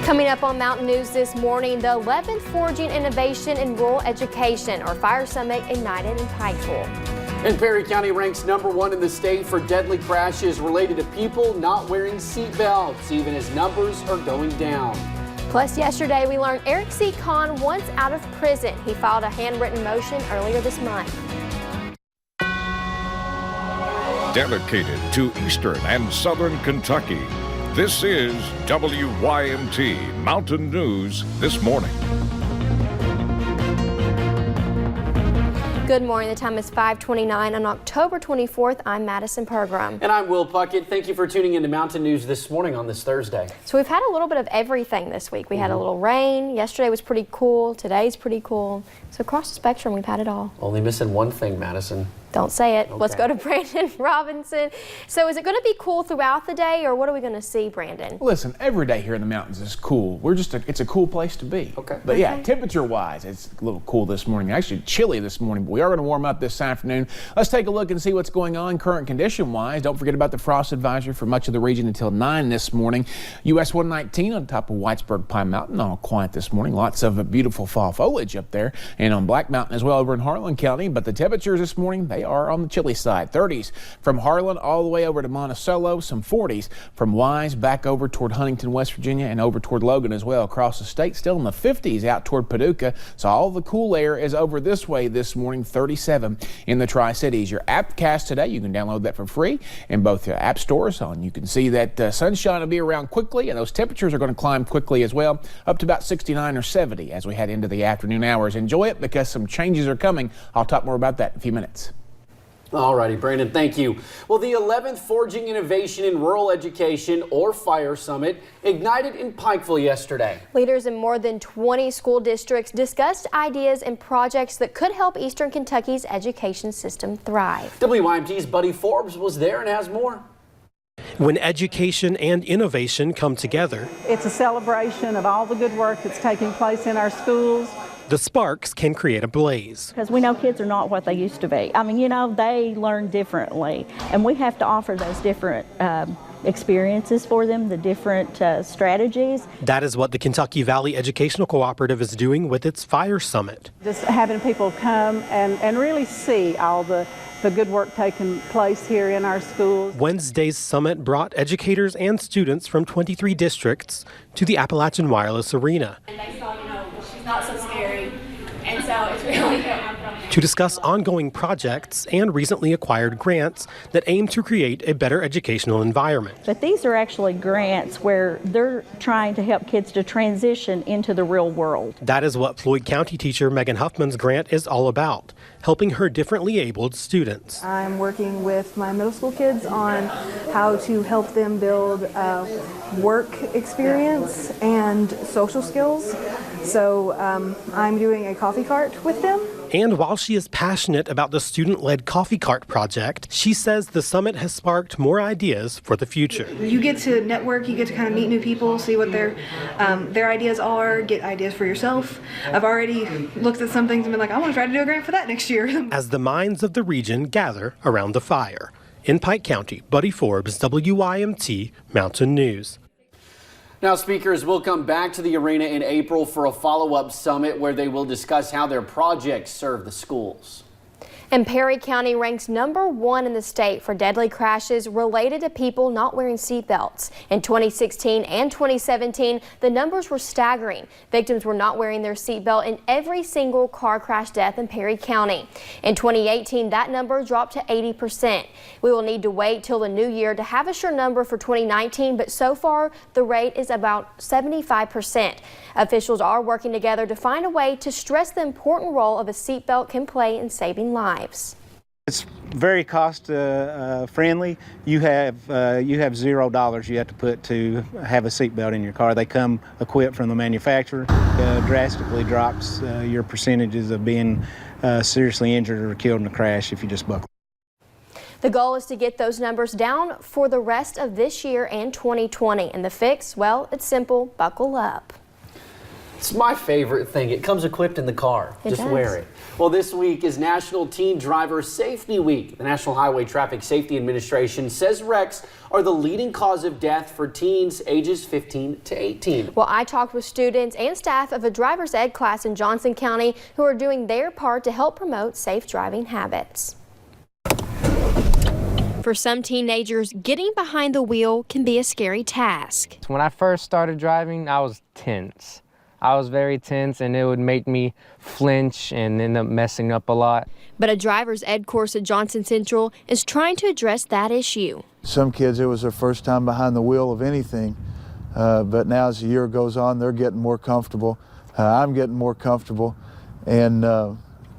Coming up on Mountain News this morning, the 11th Forging Innovation in Rural Education, or Fire Summit, ignited in Pikeville. And Perry County ranks #1 in the state for deadly crashes related to people not wearing seatbelts, even as numbers are going down. Plus, yesterday we learned Eric C. Conn once out of prison. He filed a handwritten motion earlier this month. Dedicated to Eastern and Southern Kentucky, this is WYMT Mountain News This Morning. Good morning. The time is 5:29 on October 24th. I'm Madison Pergram. And I'm Will Puckett. Thank you for tuning into Mountain News This Morning on this Thursday. So we've had a little bit of everything this week. We had a little rain. Yesterday was pretty cool. Today's pretty cool. So across the spectrum, we've had it all. Only missing one thing, Madison. Don't say it. Okay. Let's go to Brandon Robinson. So is it going to be cool throughout the day, or what are we going to see, Brandon? Listen, every day here in the mountains is cool. It's a cool place to be. Okay. But yeah, temperature-wise, it's a little cool this morning. Actually chilly this morning, but we are going to warm up this afternoon. Let's take a look and see what's going on current condition-wise. Don't forget about the frost advisory for much of the region until 9 this morning. US 119 on top of Whitesburg Pine Mountain, all quiet this morning. Lots of beautiful fall foliage up there, and on Black Mountain as well over in Harlan County. But the temperatures this morning, they are on the chilly side. 30s from Harlan all the way over to Monticello, some 40s from Wise back over toward Huntington, West Virginia, and over toward Logan as well. Across the state, still in the 50s out toward Paducah. So all the cool air is over this way this morning. 37 in the Tri-Cities. Your appcast today, you can download that for free in both app stores. You can see that sunshine will be around quickly, and those temperatures are going to climb quickly as well, up to about 69 or 70 as we head into the afternoon hours. Enjoy it because some changes are coming. I'll talk more about that in a few minutes. All righty, Brandon, thank you. Well, the 11th Forging Innovation in Rural Education, or Fire Summit, ignited in Pikeville yesterday. Leaders in more than 20 school districts discussed ideas and projects that could help Eastern Kentucky's education system thrive. WYMT's Buddy Forbes was there and has more. When education and innovation come together, it's a celebration of all the good work that's taking place in our schools. The sparks can create a blaze. Because we know kids are not what they used to be. I mean, they learn differently, and we have to offer those different experiences for them, the different strategies. That is what the Kentucky Valley Educational Cooperative is doing with its Fire Summit. Just having people come and really see all the good work taking place here in our schools. Wednesday's summit brought educators and students from 23 districts to the Appalachian Wireless Arena. And they saw, she's not so scary, and so it's really good. To discuss ongoing projects and recently acquired grants that aim to create a better educational environment. But these are actually grants where they're trying to help kids to transition into the real world. That is what Floyd County teacher Megan Huffman's grant is all about, helping her differently abled students. I'm working with my middle school kids on how to help them build work experience and social skills. So I'm doing a coffee cart with them. And while she is passionate about the student-led coffee cart project, she says the summit has sparked more ideas for the future. You get to network, you get to kind of meet new people, see what their ideas are, get ideas for yourself. I've already looked at some things and been like, I want to try to do a grant for that next year. As the minds of the region gather around the fire. In Pike County, Buddy Forbes, WYMT Mountain News. Now, speakers will come back to the arena in April for a follow-up summit where they will discuss how their projects serve the schools. And Perry County ranks #1 in the state for deadly crashes related to people not wearing seatbelts. In 2016 and 2017, the numbers were staggering. Victims were not wearing their seatbelt in every single car crash death in Perry County. In 2018, that number dropped to 80%. We will need to wait till the new year to have a sure number for 2019, but so far the rate is about 75%. Officials are working together to find a way to stress the important role of a seatbelt can play in saving lives. It's very cost friendly. You have $0 you have to put to have a seatbelt in your car. They come equipped from the manufacturer. Drastically drops your percentages of being seriously injured or killed in a crash if you just buckle. The goal is to get those numbers down for the rest of this year and 2020. And the fix, well, it's simple: buckle up. It's my favorite thing. It comes equipped in the car. Just does. wear it. Well, this week is National Teen Driver Safety Week. The National Highway Traffic Safety Administration says wrecks are the leading cause of death for teens ages 15 to 18. Well, I talked with students and staff of a driver's ed class in Johnson County who are doing their part to help promote safe driving habits. For some teenagers, getting behind the wheel can be a scary task. When I first started driving, I was tense. I was very tense, and it would make me flinch and end up messing up a lot. But a driver's ed course at Johnson Central is trying to address that issue. Some kids, it was their first time behind the wheel of anything, but now as the year goes on, they're getting more comfortable. I'm getting more comfortable, and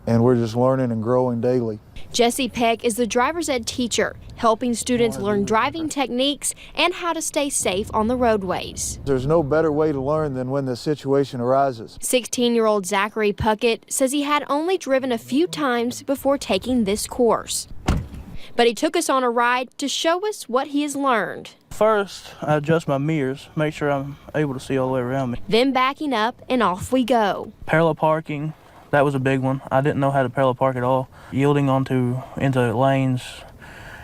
we're just learning and growing daily. Jesse Peck is the driver's ed teacher, helping students learn driving techniques and how to stay safe on the roadways. There's no better way to learn than when the situation arises. 16-year-old Zachary Puckett says he had only driven a few times before taking this course. But he took us on a ride to show us what he has learned. First, I adjust my mirrors, make sure I'm able to see all the way around me. Then backing up and off we go. Parallel parking, that was a big one. I didn't know how to parallel park at all. Yielding into lanes,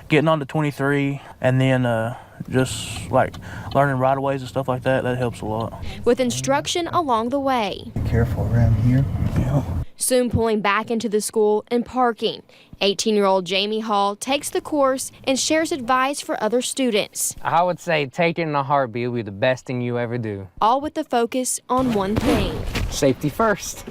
getting onto 23, and then just like learning right-of-ways and stuff like that, that helps a lot. With instruction along the way. Be careful around here. Yeah. Soon pulling back into the school and parking. 18-year-old Jamie Hall takes the course and shares advice for other students. I would say take it in a heartbeat. It'll be the best thing you ever do. All with the focus on one thing. Safety first.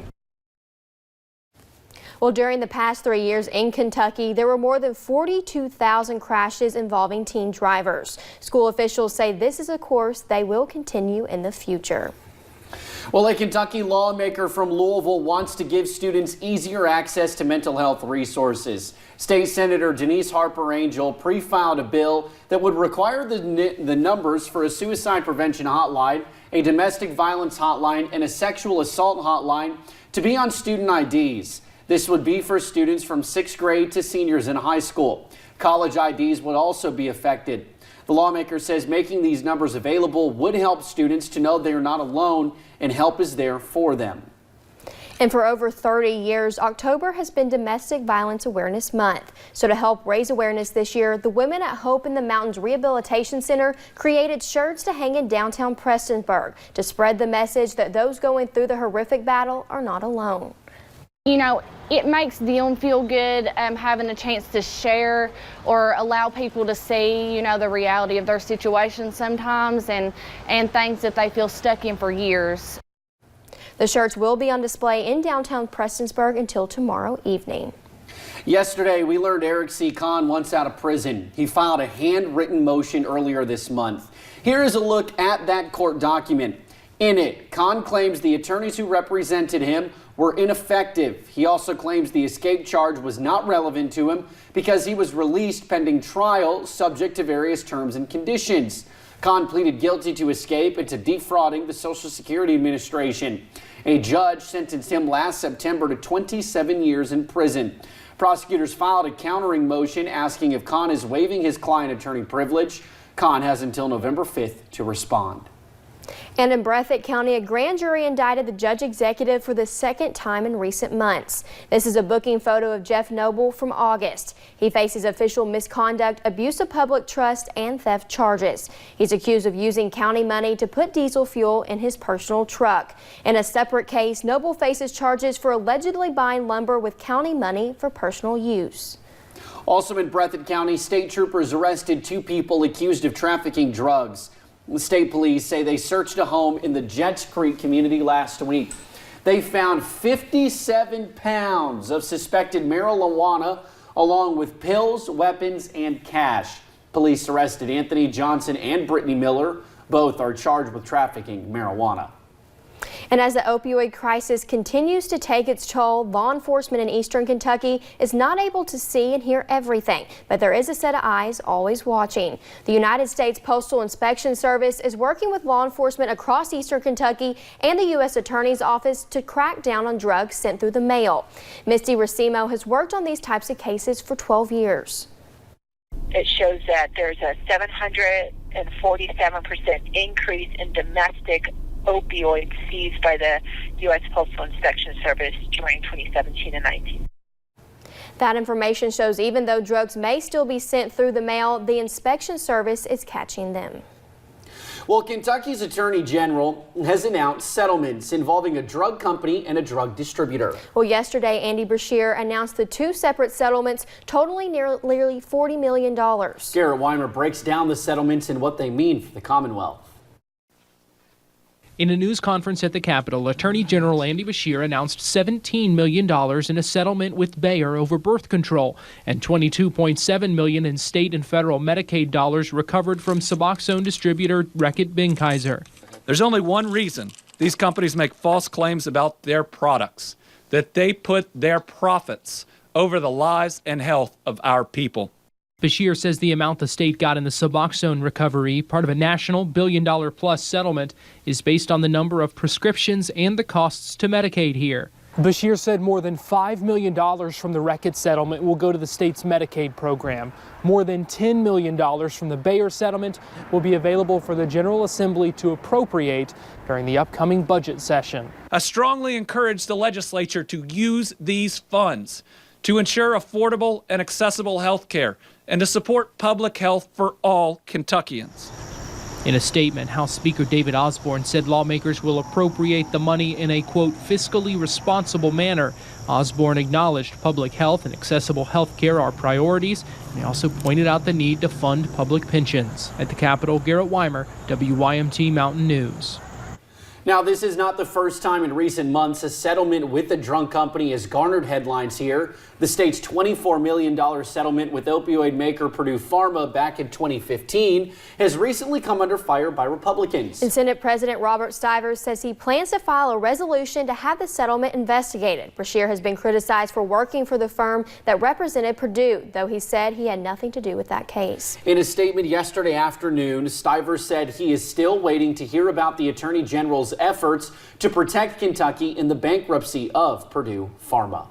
Well, during the past 3 years in Kentucky, there were more than 42,000 crashes involving teen drivers. School officials say this is a course they will continue in the future. Well, a Kentucky lawmaker from Louisville wants to give students easier access to mental health resources. State Senator Denise Harper Angel pre-filed a bill that would require the numbers for a suicide prevention hotline, a domestic violence hotline, and a sexual assault hotline to be on student IDs. This would be for students from 6th grade to seniors in high school. College IDs would also be affected. The lawmaker says making these numbers available would help students to know they are not alone and help is there for them. And for over 30 years, October has been Domestic Violence Awareness Month. So to help raise awareness this year, the Women at Hope in the Mountains Rehabilitation Center created shirts to hang in downtown Prestonsburg to spread the message that those going through the horrific battle are not alone. You know, it makes them feel good having a chance to share or allow people to see, you know, the reality of their situation sometimes and things that they feel stuck in for years. The shirts will be on display in downtown Prestonsburg until tomorrow evening. Yesterday, we learned Eric C. Conn wants out of prison. He filed a handwritten motion earlier this month. Here is a look at that court document. In it, Conn claims the attorneys who represented him were ineffective. He also claims the escape charge was not relevant to him because he was released pending trial subject to various terms and conditions. Conn pleaded guilty to escape and to defrauding the Social Security Administration. A judge sentenced him last September to 27 years in prison. Prosecutors filed a countering motion asking if Conn is waiving his client attorney privilege. Conn has until November 5th to respond. And in Breathitt County, a grand jury indicted the judge executive for the second time in recent months. This is a booking photo of Jeff Noble from August. He faces official misconduct, abuse of public trust, and theft charges. He's accused of using county money to put diesel fuel in his personal truck. In a separate case, Noble faces charges for allegedly buying lumber with county money for personal use. Also in Breathitt County, state troopers arrested 2 people accused of trafficking drugs. The state police say they searched a home in the Jets Creek community last week. They found 57 pounds of suspected marijuana along with pills, weapons, and cash. Police arrested Anthony Johnson and Brittany Miller. Both are charged with trafficking marijuana. And as the opioid crisis continues to take its toll, law enforcement in eastern Kentucky is not able to see and hear everything, but there is a set of eyes always watching. The United States Postal Inspection Service is working with law enforcement across eastern Kentucky and the U.S. Attorney's Office to crack down on drugs sent through the mail. Misty Racimo has worked on these types of cases for 12 years. It shows that there's a 747% increase in domestic opioids seized by the U.S. Postal Inspection Service during 2017 and 19. That information shows even though drugs may still be sent through the mail, the inspection service is catching them. Well, Kentucky's Attorney General has announced settlements involving a drug company and a drug distributor. Well, yesterday, Andy Brashear announced the two separate settlements totaling nearly $40 million. Garrett Weimer breaks down the settlements and what they mean for the Commonwealth. In a news conference at the Capitol, Attorney General Andy Beshear announced $17 million in a settlement with Bayer over birth control and $22.7 million in state and federal Medicaid dollars recovered from Suboxone distributor Reckitt Benckiser. There's only one reason these companies make false claims about their products, that they put their profits over the lives and health of our people. Beshear says the amount the state got in the Suboxone recovery, part of a national billion-dollar-plus settlement, is based on the number of prescriptions and the costs to Medicaid here. Beshear said more than $5 million from the Reckitt settlement will go to the state's Medicaid program. More than $10 million from the Bayer settlement will be available for the General Assembly to appropriate during the upcoming budget session. I strongly encourage the legislature to use these funds to ensure affordable and accessible health care and to support public health for all Kentuckians. In a statement, House Speaker David Osborne said lawmakers will appropriate the money in a, quote, fiscally responsible manner. Osborne acknowledged public health and accessible health care are priorities, and he also pointed out the need to fund public pensions. At the Capitol, Garrett Weimer, WYMT Mountain News. Now, this is not the first time in recent months a settlement with the drug company has garnered headlines here. The state's $24 million settlement with opioid maker Purdue Pharma back in 2015 has recently come under fire by Republicans. And Senate President Robert Stivers says he plans to file a resolution to have the settlement investigated. Brashear has been criticized for working for the firm that represented Purdue, though he said he had nothing to do with that case. In a statement yesterday afternoon, Stivers said he is still waiting to hear about the Attorney General's efforts to protect Kentucky in the bankruptcy of Purdue Pharma.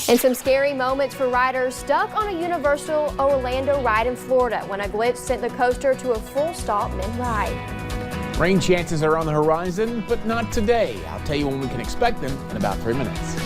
And some scary moments for riders stuck on a Universal Orlando ride in Florida when a glitch sent the coaster to a full stop mid-ride. Rain chances are on the horizon, but not today. I'll tell you when we can expect them in about 3 minutes.